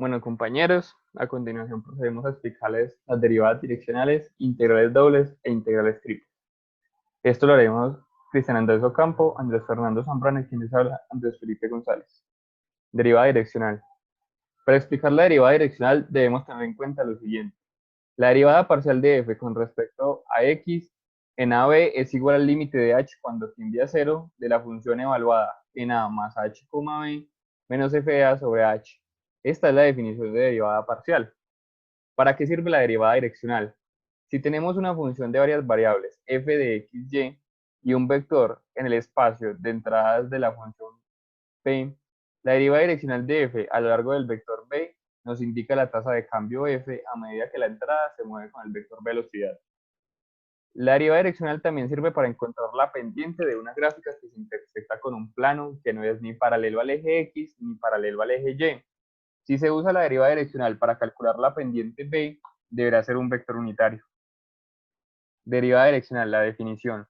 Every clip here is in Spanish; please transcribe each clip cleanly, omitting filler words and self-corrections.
Bueno, compañeros, a continuación procedemos a explicarles las derivadas direccionales, integrales dobles e integrales triples. Esto lo haremos Cristian Andrés Ocampo, Andrés Fernando Zambrano y quien les habla, Andrés Felipe González. Derivada direccional. Para explicar la derivada direccional debemos tener en cuenta lo siguiente. La derivada parcial de f con respecto a x en AB es igual al límite de h cuando tiende a 0 de la función evaluada en A más h, b menos f de A sobre h. Esta es la definición de derivada parcial. ¿Para qué sirve la derivada direccional? Si tenemos una función de varias variables, f de x, y un vector en el espacio de entradas de la función p, la derivada direccional de f a lo largo del vector b nos indica la tasa de cambio f a medida que la entrada se mueve con el vector velocidad. La derivada direccional también sirve para encontrar la pendiente de una gráfica que se intersecta con un plano que no es ni paralelo al eje x ni paralelo al eje y. Si se usa la derivada direccional para calcular la pendiente b, deberá ser un vector unitario. Derivada direccional, la definición.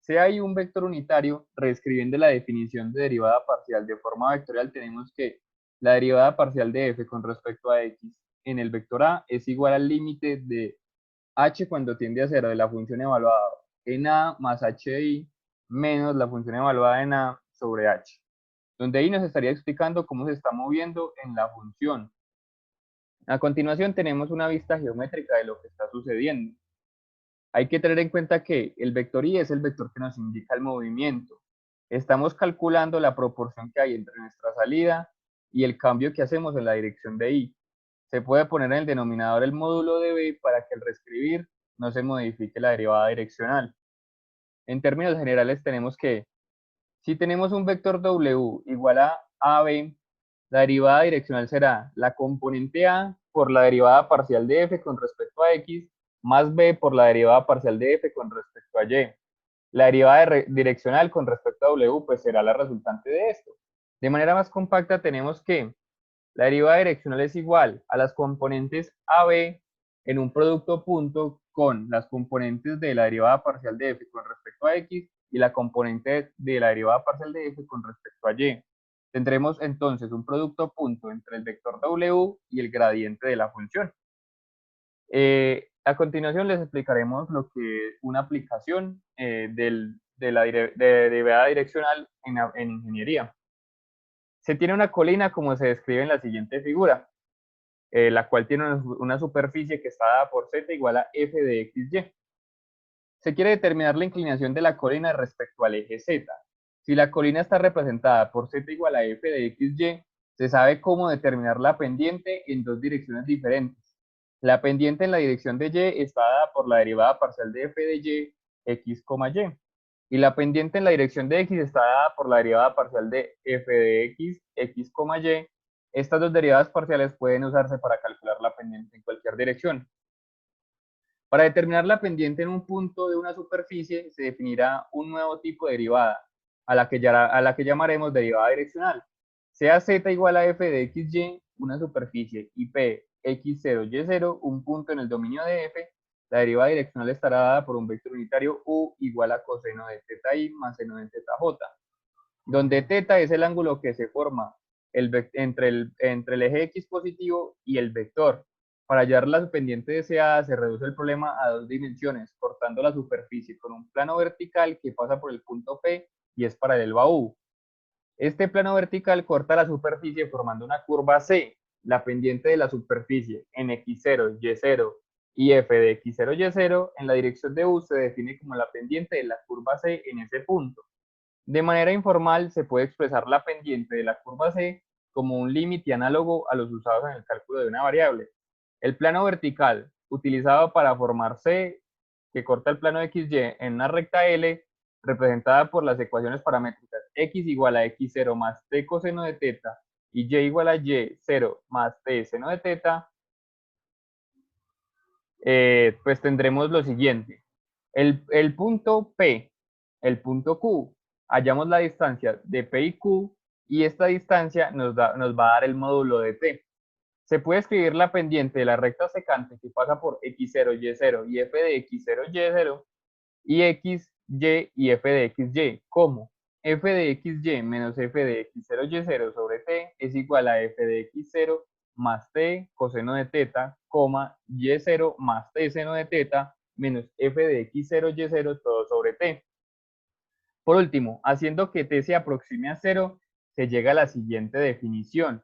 Si hay un vector unitario, reescribiendo la definición de derivada parcial de forma vectorial, tenemos que la derivada parcial de f con respecto a x en el vector a es igual al límite de h cuando tiende a 0 de la función evaluada en a más hi menos la función evaluada en a sobre h, donde ahí nos estaría explicando cómo se está moviendo en la función. A continuación tenemos una vista geométrica de lo que está sucediendo. Hay que tener en cuenta que el vector y es el vector que nos indica el movimiento. Estamos calculando la proporción que hay entre nuestra salida y el cambio que hacemos en la dirección de y. Se puede poner en el denominador el módulo de b para que al reescribir no se modifique la derivada direccional. En términos generales tenemos que, si tenemos un vector w igual a ab, la derivada direccional será la componente a por la derivada parcial de f con respecto a x más b por la derivada parcial de f con respecto a y. La derivada direccional con respecto a w pues será la resultante de esto. De manera más compacta tenemos que la derivada direccional es igual a las componentes AB en un producto punto con las componentes de la derivada parcial de f con respecto a x y la componente de la derivada parcial de f con respecto a y. Tendremos entonces un producto punto entre el vector w y el gradiente de la función. A continuación les explicaremos lo que es una aplicación de la derivada direccional en ingeniería. Se tiene una colina como se describe en la siguiente figura, la cual tiene una superficie que está dada por z igual a f de xy. Se quiere determinar la inclinación de la colina respecto al eje z. Si la colina está representada por z igual a f de xy, se sabe cómo determinar la pendiente en dos direcciones diferentes. La pendiente en la dirección de y está dada por la derivada parcial de f de y, x, y. Y la pendiente en la dirección de x está dada por la derivada parcial de f de x, x, y. Estas dos derivadas parciales pueden usarse para calcular la pendiente en cualquier dirección. Para determinar la pendiente en un punto de una superficie, se definirá un nuevo tipo de derivada, a la que llamaremos derivada direccional. Sea z igual a f de xy, una superficie, y p, x0, y0, un punto en el dominio de f, la derivada direccional estará dada por un vector unitario u igual a coseno de θ i más seno de θj, donde θ es el ángulo que se forma entre el eje x positivo y el vector. Para hallar la pendiente deseada se reduce el problema a dos dimensiones, cortando la superficie con un plano vertical que pasa por el punto P y es paralelo a U. Este plano vertical corta la superficie formando una curva C. La pendiente de la superficie en x0, y0 y f de x0, y0 en la dirección de U se define como la pendiente de la curva C en ese punto. De manera informal, se puede expresar la pendiente de la curva C como un límite análogo a los usados en el cálculo de una variable. El plano vertical utilizado para formar C, que corta el plano XY en una recta L, representada por las ecuaciones paramétricas x igual a x0 más t coseno de θ y y igual a y0 más t seno de θ, pues tendremos lo siguiente. El punto P, el punto Q, hallamos la distancia de P y Q y esta distancia nos va a dar el módulo de T. Se puede escribir la pendiente de la recta secante que pasa por x0, y0 y f de x0, y0 y x, y f de xy como f de xy menos f de x0, y0 sobre t es igual a f de x0 más t coseno de teta, coma, y0 más t seno de teta, menos f de x0, y0, todo sobre t. Por último, haciendo que t se aproxime a 0, se llega a la siguiente definición.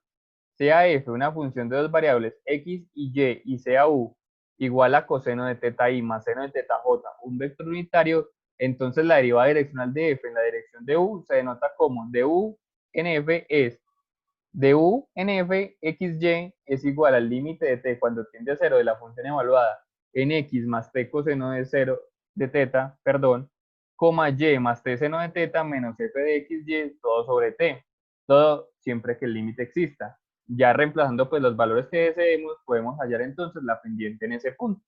Sea f una función de dos variables x y sea u igual a coseno de teta i más seno de teta j, un vector unitario, entonces la derivada direccional de f en la dirección de u se denota como du en f es du en f xy es igual al límite de t cuando tiende a 0 de la función evaluada en x más t coseno de 0 de teta, perdón, coma y más t seno de teta menos f de xy todo sobre t, todo siempre que el límite exista. Ya reemplazando pues los valores que deseemos, podemos hallar entonces la pendiente en ese punto.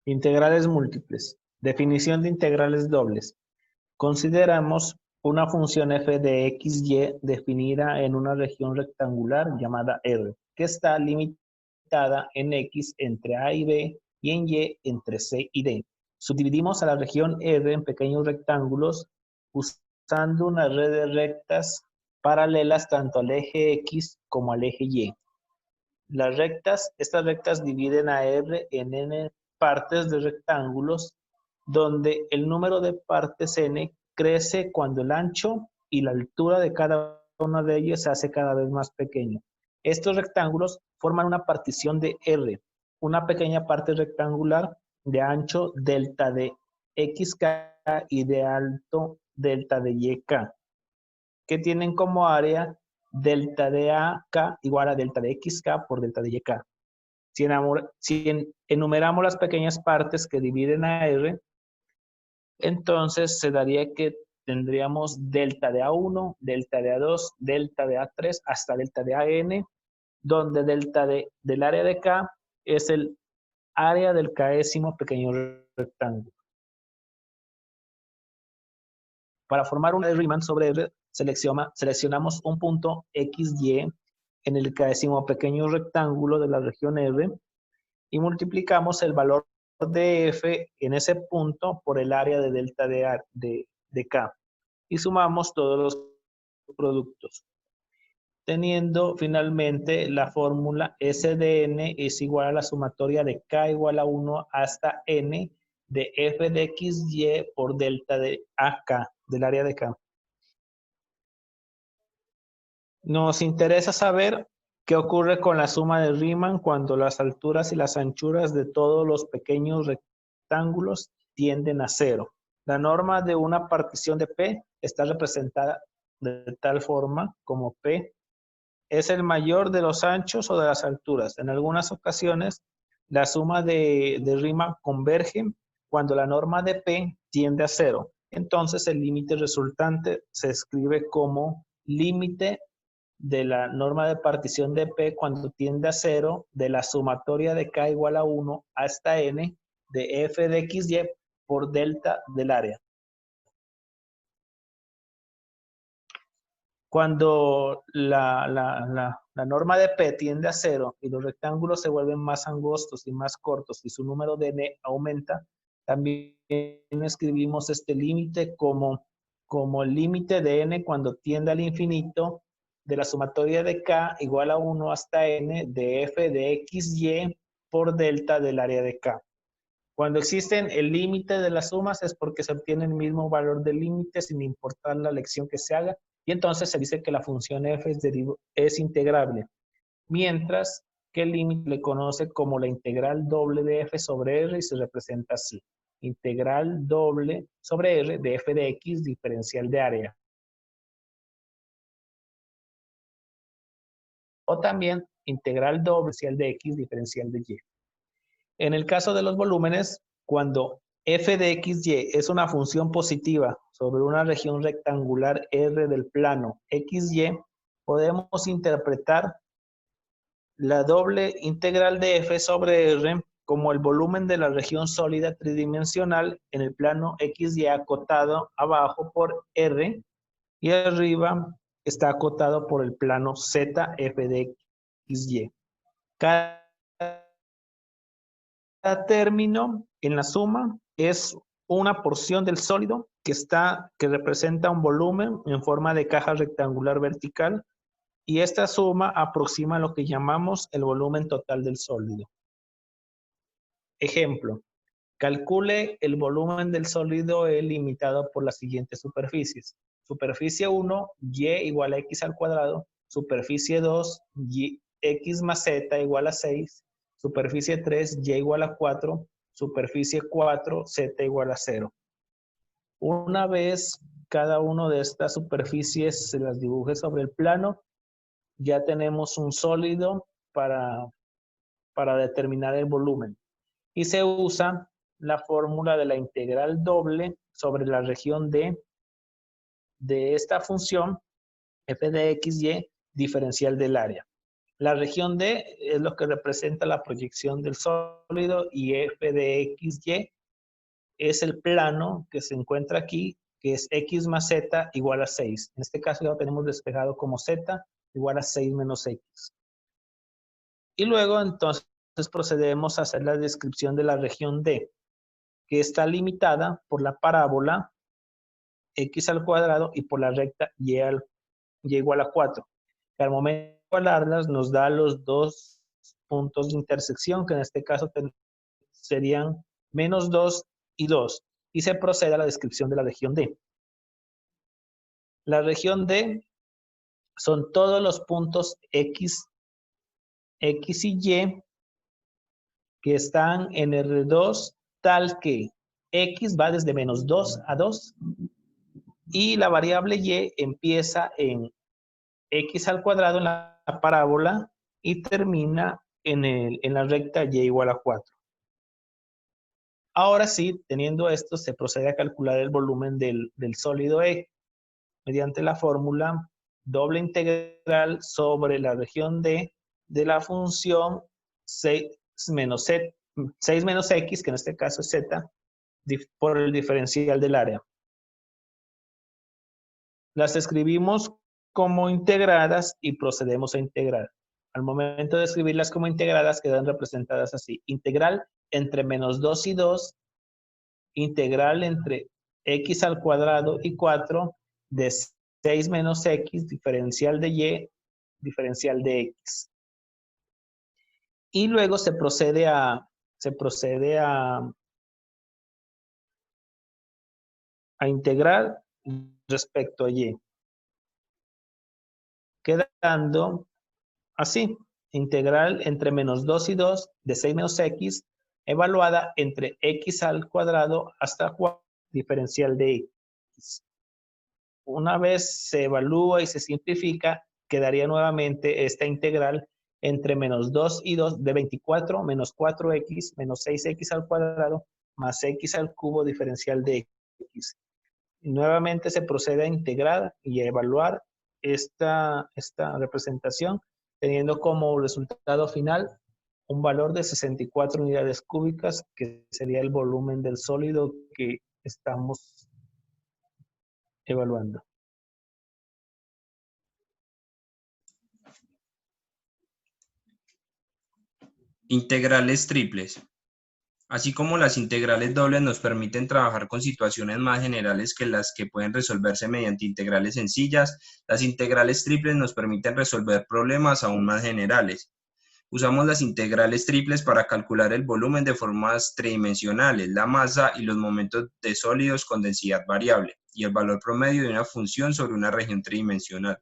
Integrales múltiples. Definición de integrales dobles. Consideramos una función f de xy definida en una región rectangular llamada R, que está limitada en x entre a y b y en y entre c y d. Subdividimos a la región R en pequeños rectángulos usando una red de rectas paralelas tanto al eje x como al eje y. Estas rectas dividen a R en n partes de rectángulos, donde el número de partes n crece cuando el ancho y la altura de cada una de ellas se hace cada vez más pequeño. Estos rectángulos forman una partición de R, una pequeña parte rectangular de ancho delta de xk y de alto delta de yk, que tienen como área delta de AK igual a delta de XK por delta de YK. Si enumeramos las pequeñas partes que dividen a R, entonces se daría que tendríamos delta de A1, delta de A2, delta de A3 hasta delta de AN, donde delta del área de K es el área del késimo pequeño rectángulo. Para formar una de Riemann sobre R, seleccionamos un punto XY en el késimo pequeño rectángulo de la región R y multiplicamos el valor de F en ese punto por el área de delta de K y sumamos todos los productos, teniendo finalmente la fórmula S de n es igual a la sumatoria de K igual a 1 hasta n de F de XY por delta de AK del área de K. Nos interesa saber qué ocurre con la suma de Riemann cuando las alturas y las anchuras de todos los pequeños rectángulos tienden a 0. La norma de una partición de P está representada de tal forma como P es el mayor de los anchos o de las alturas. En algunas ocasiones, la suma de Riemann converge cuando la norma de P tiende a 0. Entonces, el límite resultante se escribe como límite de la norma de partición de P cuando tiende a 0 de la sumatoria de K igual a 1 hasta N de F de XY por delta del área. Cuando la norma de P tiende a 0 y los rectángulos se vuelven más angostos y más cortos y su número de N aumenta, también escribimos este límite como el límite de N cuando tiende al infinito de la sumatoria de K igual a 1 hasta N de F de XY por delta del área de K. Cuando existen el límite de las sumas es porque se obtiene el mismo valor del límite sin importar la elección que se haga y entonces se dice que la función f es integrable, mientras que el límite le conoce como la integral doble de f sobre r y se representa así. Integral doble sobre r de f de x diferencial de área. O también integral doble diferencial de x diferencial de y. En el caso de los volúmenes, cuando f de xy es una función positiva sobre una región rectangular R del plano xy, podemos interpretar la doble integral de f sobre R como el volumen de la región sólida tridimensional en el plano xy acotado abajo por R y arriba está acotado por el plano z f de xy. Cada término en la suma es una porción del sólido que representa un volumen en forma de caja rectangular vertical, y esta suma aproxima lo que llamamos el volumen total del sólido. Ejemplo, calcule el volumen del sólido E limitado por las siguientes superficies. Superficie 1, y igual a x al cuadrado. Superficie 2, x más z igual a 6. Superficie 3, y igual a 4. Superficie 4, z igual a 0. Una vez cada una de estas superficies se las dibuje sobre el plano, ya tenemos un sólido para determinar el volumen. Y se usa la fórmula de la integral doble sobre la región D de esta función f de x, y diferencial del área. La región D es lo que representa la proyección del sólido, y f de x, y es el plano que se encuentra aquí, que es x más z igual a 6. En este caso ya lo tenemos despejado como z igual a 6 menos x. Y luego entonces procedemos a hacer la descripción de la región D, que está limitada por la parábola x al cuadrado y por la recta y igual a 4. Que al momento de igualarlas nos da los dos puntos de intersección, que en este caso serían menos 2 y 2. Y se procede a la descripción de la región D. La región D son todos los puntos X y Y que están en R2, tal que X va desde menos 2 a 2 y la variable Y empieza en X al cuadrado en la parábola y termina en la recta Y igual a 4. Ahora sí, teniendo esto, se procede a calcular el volumen del sólido E mediante la fórmula doble integral sobre la región D de la función 6 menos x, que en este caso es z, por el diferencial del área. Las escribimos como integradas y procedemos a integrar. Al momento de escribirlas como integradas quedan representadas así. Integral entre menos 2 y 2, integral entre x al cuadrado y 4 de 6 menos x, diferencial de y, diferencial de x. Y luego se procede a integrar respecto a y. Quedando así, integral entre menos 2 y 2 de 6 menos x, evaluada entre x al cuadrado hasta 4, diferencial de x. Una vez se evalúa y se simplifica, quedaría nuevamente esta integral entre menos 2 y 2 de 24 menos 4x menos 6x al cuadrado más x al cubo diferencial de x. Y nuevamente se procede a integrar y a evaluar esta representación, teniendo como resultado final un valor de 64 unidades cúbicas, que sería el volumen del sólido que estamos evaluando. Integrales triples. Así como las integrales dobles nos permiten trabajar con situaciones más generales que las que pueden resolverse mediante integrales sencillas, las integrales triples nos permiten resolver problemas aún más generales. Usamos las integrales triples para calcular el volumen de formas tridimensionales, la masa y los momentos de sólidos con densidad variable, y el valor promedio de una función sobre una región tridimensional.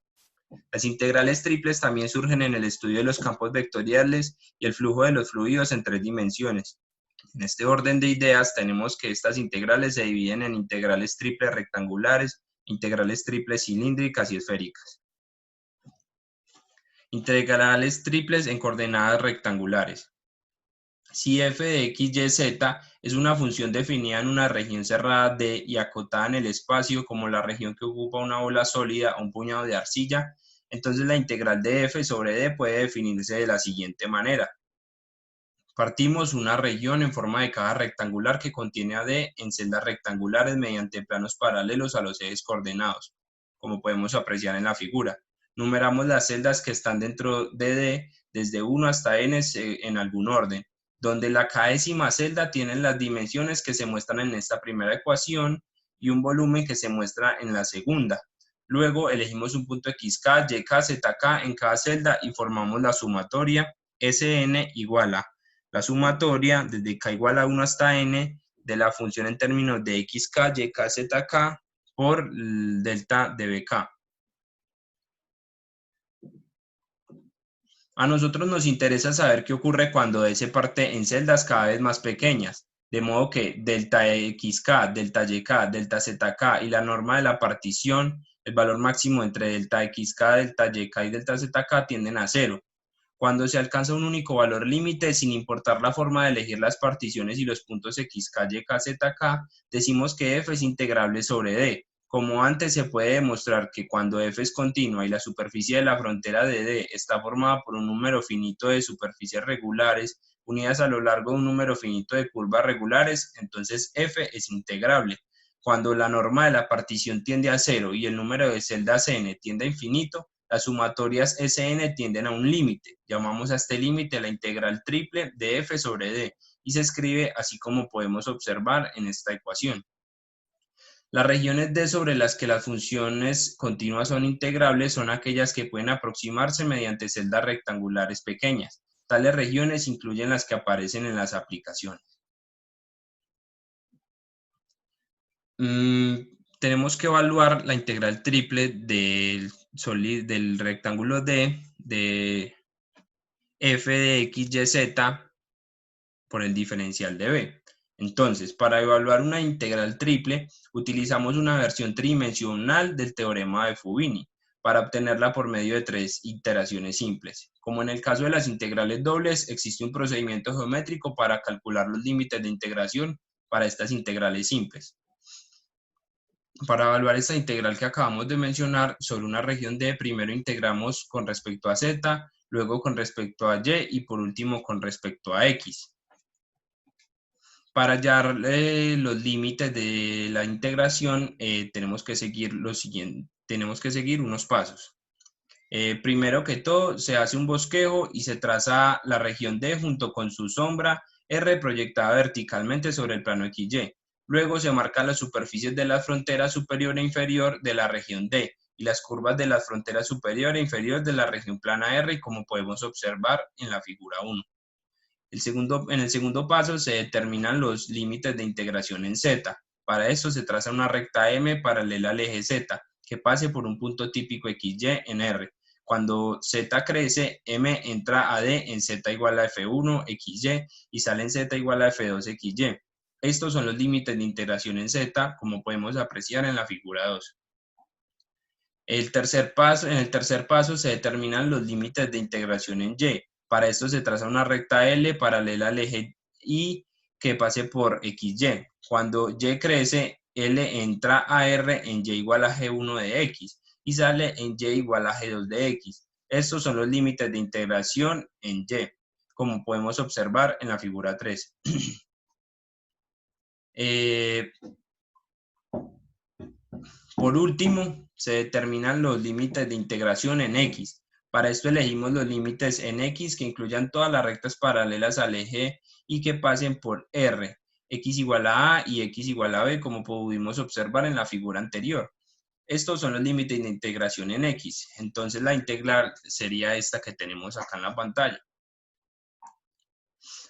Las integrales triples también surgen en el estudio de los campos vectoriales y el flujo de los fluidos en 3 dimensiones. En este orden de ideas tenemos que estas integrales se dividen en integrales triples rectangulares, integrales triples cilíndricas y esféricas. Integrales triples en coordenadas rectangulares. Si f de x, y, z es una función definida en una región cerrada D y acotada en el espacio como la región que ocupa una bola sólida o un puñado de arcilla, entonces la integral de f sobre D puede definirse de la siguiente manera. Partimos una región en forma de caja rectangular que contiene a D en celdas rectangulares mediante planos paralelos a los ejes coordenados, como podemos apreciar en la figura. Numeramos las celdas que están dentro de D desde 1 hasta n en algún orden. donde la k-ª celda tiene las dimensiones que se muestran en esta primera ecuación y un volumen que se muestra en la segunda. Luego elegimos un punto xk, yk, zk en cada celda y formamos la sumatoria Sn igual a la sumatoria desde k igual a 1 hasta n de la función en términos de xk, yk, zk por delta de bk. A nosotros nos interesa saber qué ocurre cuando S parte en celdas cada vez más pequeñas, de modo que delta xk, delta yk, delta zk y la norma de la partición, el valor máximo entre delta xk, delta yk y delta zk tienden a 0. Cuando se alcanza un único valor límite, sin importar la forma de elegir las particiones y los puntos xk, yk, zk, decimos que f es integrable sobre D. Como antes, se puede demostrar que cuando f es continua y la superficie de la frontera de D está formada por un número finito de superficies regulares unidas a lo largo de un número finito de curvas regulares, entonces f es integrable. Cuando la norma de la partición tiende a 0 y el número de celdas n tiende a infinito, las sumatorias Sn tienden a un límite. Llamamos a este límite la integral triple de f sobre D y se escribe así como podemos observar en esta ecuación. Las regiones D sobre las que las funciones continuas son integrables son aquellas que pueden aproximarse mediante celdas rectangulares pequeñas. Tales regiones incluyen las que aparecen en las aplicaciones. Tenemos que evaluar la integral triple del rectángulo D de f de x, y, z por el diferencial de B. Entonces, para evaluar una integral triple, utilizamos una versión tridimensional del teorema de Fubini para obtenerla por medio de 3 iteraciones simples. Como en el caso de las integrales dobles, existe un procedimiento geométrico para calcular los límites de integración para estas integrales simples. Para evaluar esta integral que acabamos de mencionar sobre una región D, primero integramos con respecto a Z, luego con respecto a Y y por último con respecto a X. Para hallar los límites de la integración tenemos que seguir unos pasos. Primero que todo, se hace un bosquejo y se traza la región D junto con su sombra R proyectada verticalmente sobre el plano XY. Luego se marcan las superficies de la frontera superior e inferior de la región D y las curvas de la frontera superior e inferior de la región plana R, como podemos observar en la figura 1. En el segundo paso se determinan los límites de integración en Z. Para esto se traza una recta M paralela al eje Z, que pase por un punto típico XY en R. Cuando Z crece, M entra a D en Z igual a F1 XY y sale en Z igual a F2 XY. Estos son los límites de integración en Z, como podemos apreciar en la figura 2. En el tercer paso se determinan los límites de integración en Y. Para esto se traza una recta L paralela al eje Y que pase por XY. Cuando Y crece, L entra a R en Y igual a G1 de X y sale en Y igual a G2 de X. Estos son los límites de integración en Y, como podemos observar en la figura 3. Por último, se determinan los límites de integración en X. Para esto elegimos los límites en X que incluyan todas las rectas paralelas al eje y que pasen por R, X igual a A y X igual a B, como pudimos observar en la figura anterior. Estos son los límites de integración en X. Entonces la integral sería esta que tenemos acá en la pantalla.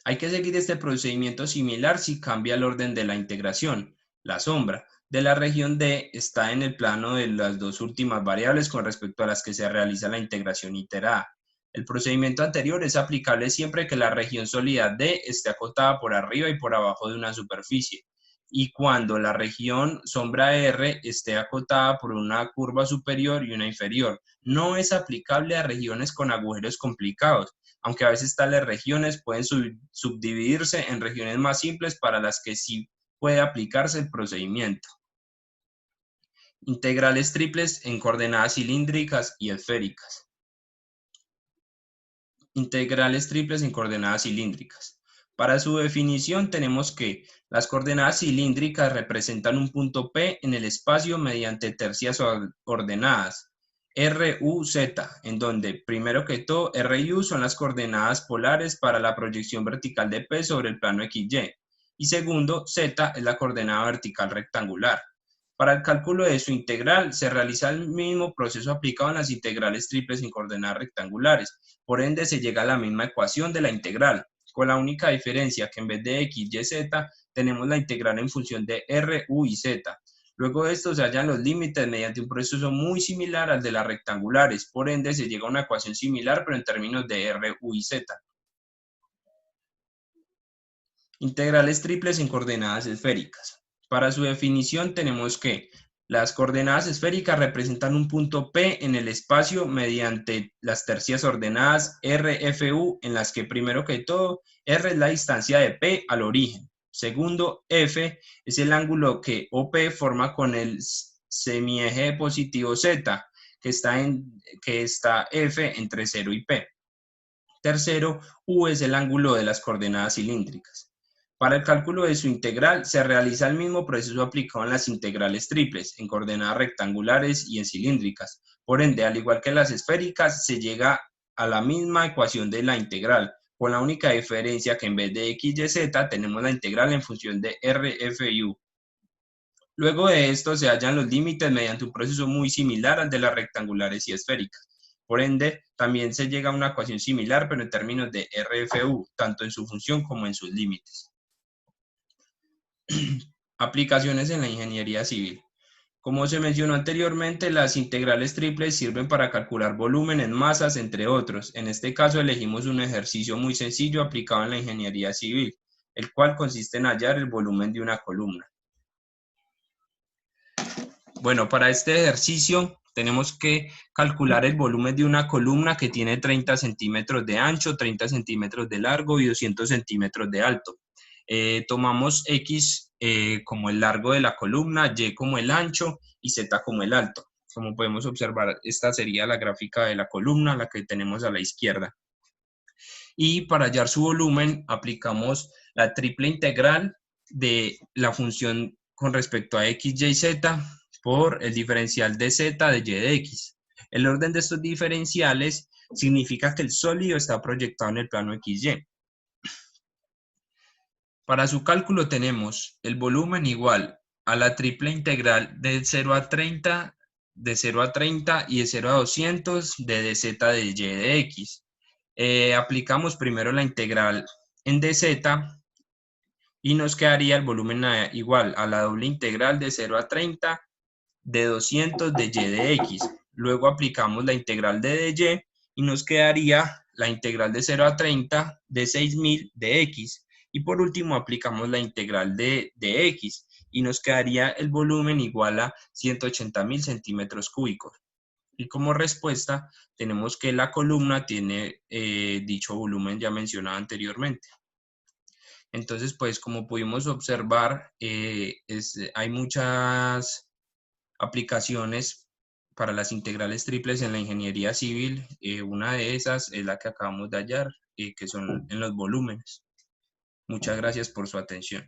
Hay que seguir este procedimiento similar si cambia el orden de la integración. La sombra de la región D está en el plano de las dos últimas variables con respecto a las que se realiza la integración iterada. El procedimiento anterior es aplicable siempre que la región sólida D esté acotada por arriba y por abajo de una superficie, y cuando la región sombra R esté acotada por una curva superior y una inferior. No es aplicable a regiones con agujeros complicados, aunque a veces tales regiones pueden subdividirse en regiones más simples para las que sí puede aplicarse el procedimiento. Integrales triples en coordenadas cilíndricas y esféricas. Integrales triples en coordenadas cilíndricas. Para su definición tenemos que las coordenadas cilíndricas representan un punto P en el espacio mediante tercias ordenadas. RUZ, en donde, primero que todo, R y U son las coordenadas polares para la proyección vertical de P sobre el plano XY, y segundo, Z es la coordenada vertical rectangular. Para el cálculo de su integral, se realiza el mismo proceso aplicado en las integrales triples en coordenadas rectangulares, por ende se llega a la misma ecuación de la integral, con la única diferencia que en vez de X, Y, Z, tenemos la integral en función de R, U y Z. Luego de esto se hallan los límites mediante un proceso muy similar al de las rectangulares, por ende se llega a una ecuación similar pero en términos de R, U y Z. Integrales triples en coordenadas esféricas. Para su definición tenemos que las coordenadas esféricas representan un punto P en el espacio mediante las tercias ordenadas R, F, U, en las que primero que todo R es la distancia de P al origen. Segundo, F es el ángulo que OP forma con el semieje positivo Z, que está F entre 0 y P. Tercero, U es el ángulo de las coordenadas cilíndricas. Para el cálculo de su integral se realiza el mismo proceso aplicado en las integrales triples, en coordenadas rectangulares y en cilíndricas. Por ende, al igual que en las esféricas, se llega a la misma ecuación de la integral, con la única diferencia que en vez de X, Y, Z tenemos la integral en función de R, F y U. Luego de esto se hallan los límites mediante un proceso muy similar al de las rectangulares y esféricas. Por ende, también se llega a una ecuación similar, pero en términos de RFU, tanto en su función como en sus límites. Aplicaciones en la ingeniería civil. Como se mencionó anteriormente, las integrales triples sirven para calcular volúmenes, masas, entre otros. En este caso elegimos un ejercicio muy sencillo aplicado en la ingeniería civil, el cual consiste en hallar el volumen de una columna. Bueno, para este ejercicio tenemos que calcular el volumen de una columna que tiene 30 centímetros de ancho, 30 centímetros de largo y 200 centímetros de alto. Tomamos X como el largo de la columna, Y como el ancho y Z como el alto. Como podemos observar, esta sería la gráfica de la columna, la que tenemos a la izquierda. Y para hallar su volumen, aplicamos la triple integral de la función con respecto a X, Y, Z por el diferencial de Z de Y de X. El orden de estos diferenciales significa que el sólido está proyectado en el plano XY. Para su cálculo tenemos el volumen igual a la triple integral de 0 a 30, de 0 a 30 y de 0 a 200 de dz de Y de X. Aplicamos primero la integral en dz y nos quedaría el volumen igual a la doble integral de 0 a 30 de 200 de Y de X. Luego aplicamos la integral de dy y nos quedaría la integral de 0 a 30 de 6000 de X. Y por último aplicamos la integral de X y nos quedaría el volumen igual a 180.000 centímetros cúbicos. Y como respuesta tenemos que la columna tiene dicho volumen ya mencionado anteriormente. Entonces, pues como pudimos observar, hay muchas aplicaciones para las integrales triples en la ingeniería civil. Una de esas es la que acabamos de hallar, que son en los volúmenes. Muchas gracias por su atención.